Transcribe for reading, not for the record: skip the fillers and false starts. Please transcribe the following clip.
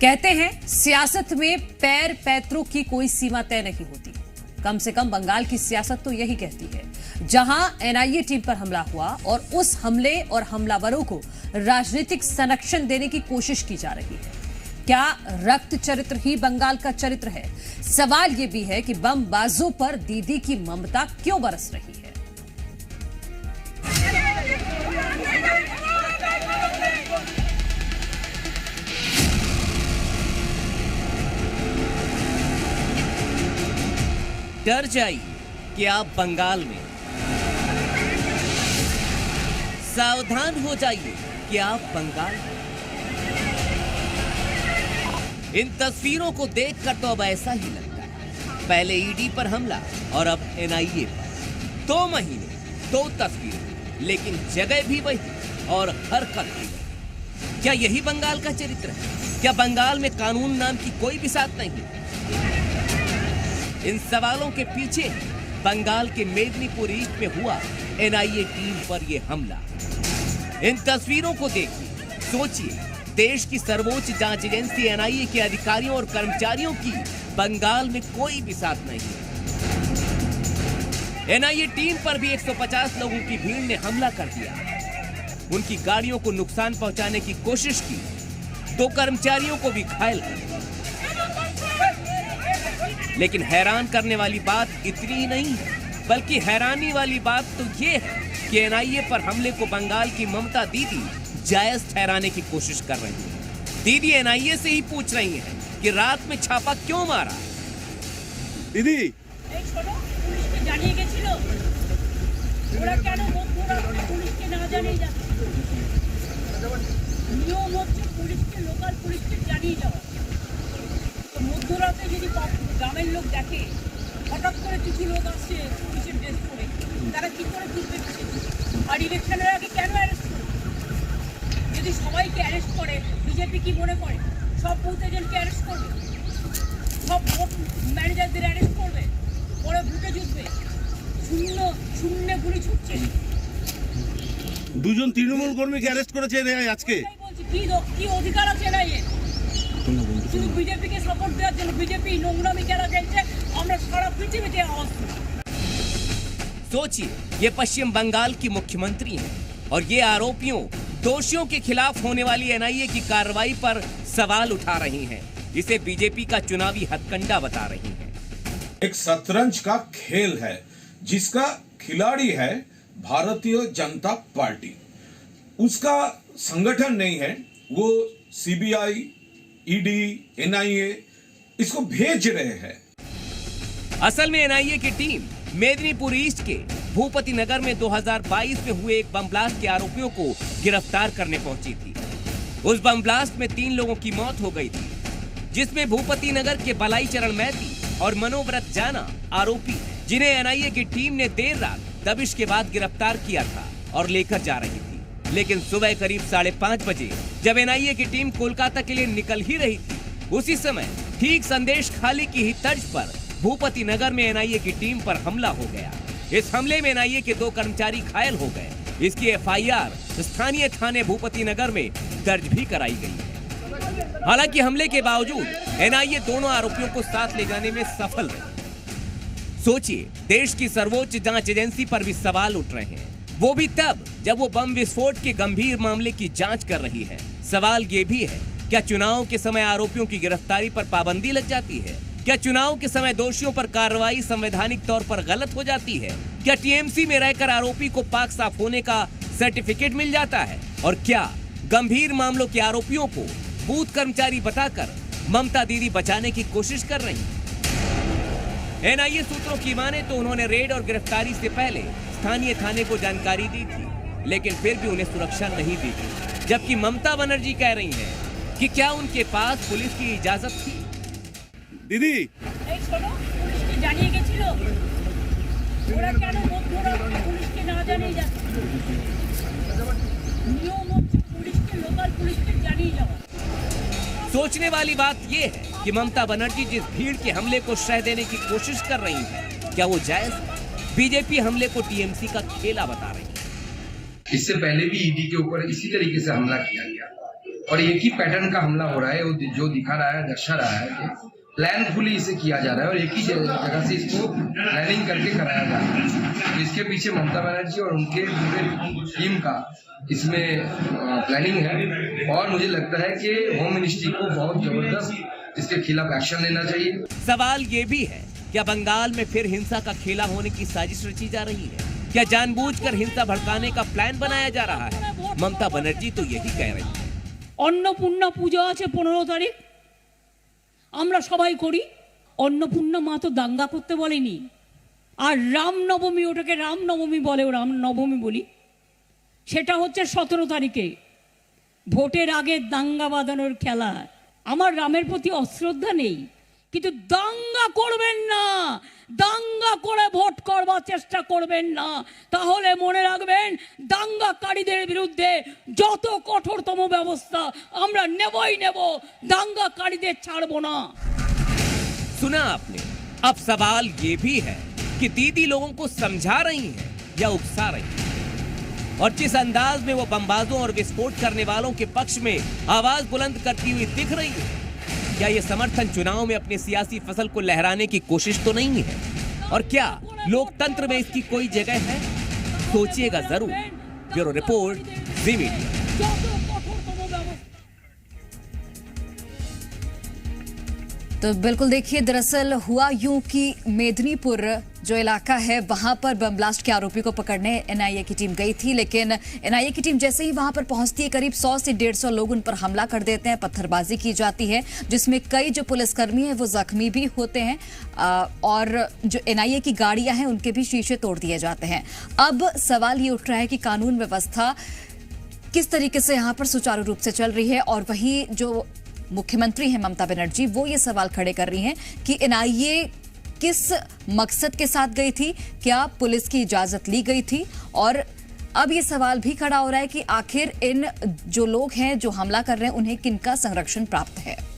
कहते हैं सियासत में पैर पैतरों की कोई सीमा तय नहीं होती। कम से कम बंगाल की सियासत तो यही कहती है। जहां एनआईए टीम पर हमला हुआ और उस हमले और हमलावरों को राजनीतिक संरक्षण देने की कोशिश की जा रही है। क्या रक्त चरित्र ही बंगाल का चरित्र है? सवाल यह भी है कि बमबाजों पर दीदी की ममता क्यों बरस रही है? डर जाइए कि आप बंगाल में, सावधान हो जाइए कि आप बंगाल में। इन तस्वीरों को देखकर तो अब ऐसा ही लगता है, पहले ईडी पर हमला और अब एनआईए पर। 2 महीने 2 तस्वीरें, लेकिन जगह भी वही और हरकत भी वही। क्या यही बंगाल का चरित्र है? क्या बंगाल में कानून नाम की कोई भी साथ नहीं? इन सवालों के पीछे बंगाल के मेदिनीपुर ईस्ट में हुआ एनआईए टीम पर यह हमला। इन तस्वीरों को देखिए, सोचिए, देश की सर्वोच्च जांच एजेंसी एनआईए के अधिकारियों और कर्मचारियों की बंगाल में कोई भी साथ नहीं है। एनआईए टीम पर भी 150 लोगों की भीड़ ने हमला कर दिया। उनकी गाड़ियों को नुकसान पहुंचाने की कोशिश की। 2 कर्मचारियों को भी घायल कर दिया। लेकिन हैरान करने वाली बात इतनी ही नहीं है, बल्कि हैरानी वाली बात तो ये है कि एनआईए पर हमले को बंगाल की ममता दीदी जायज ठहराने की कोशिश कर रही है। दीदी एनआईए से ही पूछ रही है कि रात में छापा क्यों मारा। दीदी মধ্যরাতে যদি গ্রামের লোক দেখে হঠাৎ করে কিছু লোক আসছে পুলিশের ড্রেস পরে, তারা কি করে বুঝবে? আর ইলেকশনের আগে কেন অ্যারেস্ট করে? যদি সবাইকে অ্যারেস্ট করে, বিজেপি কি মনে করে সব বুথ এজেন্টকে অ্যারেস্ট করবে, সব ভোট ম্যানেজারদের অ্যারেস্ট করবে, পরে বুথে জুটবে? শূন্য গুলি ছুটছে। 2 জন তৃণমূল কর্মীকে অ্যারেস্ট করেছে আজকে। বলছি কি অধিকার আছে না এর? শুধু বিজেপিকে সাপোর্ট দেওয়ার জন্য বিজেপি নোংরামি খেলা খেলছে, আমরা সারা পৃথিবীতে আওয়াজ তুলি। सोचिए, ये पश्चिम बंगाल की मुख्यमंत्री हैं और ये आरोपियों, दोषियों के खिलाफ होने वाली एनआईए की कार्रवाई पर सवाल उठा रही हैं। इसे बीजेपी का चुनावी हथकंडा बता रही हैं। एक शतरंज का खेल है जिसका खिलाड़ी है भारतीय जनता पार्टी। उसका संगठन नहीं है, वो सीबीआई, ईडी, एनआईए इसको भेज रहे हैं। असल में एनआईए की टीम मेदिनीपुर ईस्ट के भूपति नगर में 2022 में हुए एक बम ब्लास्ट के आरोपियों को गिरफ्तार करने पहुंची थी। उस बम ब्लास्ट में 3 लोगों की मौत हो गई थी, जिसमें भूपति नगर के बलाई चरण मैती और मनोव्रत जाना आरोपी, जिन्हें एनआईए की टीम ने देर रात दबिश के बाद गिरफ्तार किया था और लेकर जा रही थी। लेकिन सुबह करीब 5:30 बजे जब एनआईए की टीम कोलकाता के लिए निकल ही रही थी, उसी समय ठीक संदेश खाली की ही तर्ज पर भूपति नगर में एनआईए की टीम पर हमला हो गया। इस हमले में एनआईए के 2 कर्मचारी घायल हो गए। इसकी एफआईआर स्थानीय थाने भूपति नगर में दर्ज भी कराई गई है। हालांकि हमले के बावजूद एनआईए दोनों आरोपियों को साथ ले जाने में सफल रही। सोचिए, देश की सर्वोच्च जांच एजेंसी पर भी सवाल उठ रहे हैं, वो भी तब जब वो बम विस्फोट के गंभीर मामले की जांच कर रही है। सवाल ये भी है, क्या चुनाव के समय आरोपियों की गिरफ्तारी पर पाबंदी लग जाती है? क्या चुनाव के समय दोषियों पर कार्रवाई संवैधानिक तौर पर गलत हो जाती है? क्या टीएमसी में रहकर आरोपी को पाक साफ होने का सर्टिफिकेट मिल जाता है? और क्या गंभीर मामलों के आरोपियों को बूथ कर्मचारी बताकर ममता दीदी बचाने की कोशिश कर रही है? एनआईए सूत्रों की माने तो उन्होंने रेड और गिरफ्तारी से पहले स्थानीय थाने को जानकारी दी थी, लेकिन फिर भी उन्हें सुरक्षा नहीं दी थी। जबकि ममता बनर्जी कह रही हैं कि क्या उनके पास पुलिस की इजाजत थी? दीदी পুলিশ কি জানিয়ে গেছিল? ওরা কেন মধ্যরাতে পুলিশকে না জানিয়ে যাচ্ছে? নিয়ম হচ্ছে পুলিশকে, লোকাল पुलिसके जानिए जाओ। सोचने वाली बात यह है कि ममता बनर्जी जिस भीड़ के हमले को शह देने की कोशिश कर रही है, क्या वो जायज है? बीजेपी हमले को टीएमसी का खेला बता रही है। इससे पहले भी ईडी के ऊपर इसी तरीके से हमला किया गया। और एक ही पैटर्न का हमला हो रहा है, जो दिखा रहा है, दर्शा रहा है कि प्लानफुली इसे किया जा रहा है और एक ही जगह से इसको प्लानिंग करके कराया जा रहा है। तो इसके पीछे ममता बनर्जी और उनके पूरे टीम का इसमें प्लानिंग है और मुझे लगता है कि होम मिनिस्ट्री को बहुत जबरदस्त इसके खिलाफ एक्शन लेना चाहिए। सवाल ये भी है, क्या बंगाल में फिर हिंसा का खेला होने की साजिश रची जा रही है? क्या जानबूझकर हिंसा भड़काने का प्लान बनाया जा रहा है? ममता बनर्जी तो यही कह रही है। अन्नपूर्णा पूजा আছে 15 তারিখ, আমরা সবাই করি। अन्नपूर्णा মা তো দাঙ্গা করতে বলেনি, আর রামনবমী, ওটাকে রামনবমী বলে, রামনবমী বলি, সেটা হচ্ছে 17 তারিখে ভোটের আগে দাঙ্গা বাঁধানোর খেলা। আমার রামের প্রতি অশ্রদ্ধা নেই, কিন্তু দাঙ্গা করবেন না, দাঙ্গা করে ভোট করবার চেষ্টা করবেন না, তাহলে মনে রাখবেন দাঙ্গাকারীদের বিরুদ্ধে যত কঠোরতম ব্যবস্থা আমরা নেবই নেব, দাঙ্গাকারীদের ছাড়বো না। सुना आपने। अब सवाल ये भी है कि दीदी लोगों को समझा रही हैं या उकसा रही हैं, और जिस अंदाज में वो बमबाजों और विस्फोट करने वालों के पक्ष में आवाज बुलंद करती हुई दिख रही है, क्या ये समर्थन चुनाव में अपनी सियासी फसल को लहराने की कोशिश तो नहीं है? और क्या लोकतंत्र में इसकी कोई जगह है? सोचिएगा जरूर। ब्यूरो रिपोर्ट, जी मीडिया। तो बिल्कुल देखिए, दरअसल हुआ यूं कि मेदिनीपुर जो इलाका है वहां पर बम ब्लास्ट के आरोपी को पकड़ने एनआईए की टीम गई थी, लेकिन एनआईए की टीम जैसे ही वहां पर पहुंचती है करीब 100 से 150 लोग उन पर हमला कर देते हैं, पत्थरबाजी की जाती है, जिसमें कई जो पुलिसकर्मी हैं वो जख्मी भी होते हैं और जो एनआईए की गाड़ियां हैं उनके भी शीशे तोड़ दिए जाते हैं। अब सवाल ये उठ रहा है कि कानून व्यवस्था किस तरीके से यहाँ पर सुचारू रूप से चल रही है, और वहीं जो मुख्यमंत्री हैं ममता बनर्जी वो ये सवाल खड़े कर रही हैं कि एनआईए किस मकसद के साथ गई थी, क्या पुलिस की इजाजत ली गई थी? और अब ये सवाल भी खड़ा हो रहा है कि आखिर इन जो लोग हैं जो हमला कर रहे हैं उन्हें किनका संरक्षण प्राप्त है।